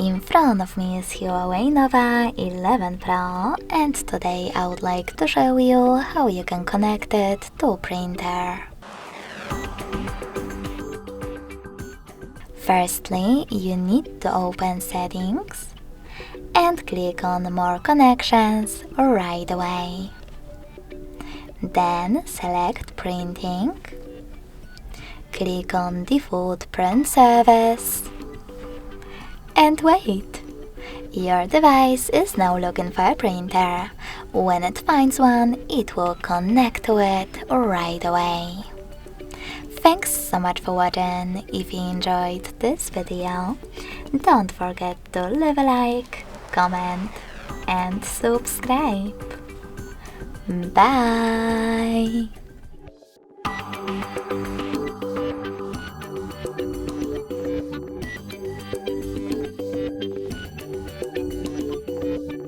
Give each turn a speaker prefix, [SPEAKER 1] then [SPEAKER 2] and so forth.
[SPEAKER 1] In front of me is Huawei Nova 11 Pro, and today I would like to show you how you can connect it to a printer. Firstly, you need to open Settings and click on More Connections right away. Then select Printing, click on Default Print Service, and wait! Your device is now looking for a printer. When it finds one, it will connect to it right away. Thanks so much for watching. If you enjoyed this video, don't forget to leave a like, comment and subscribe. Bye!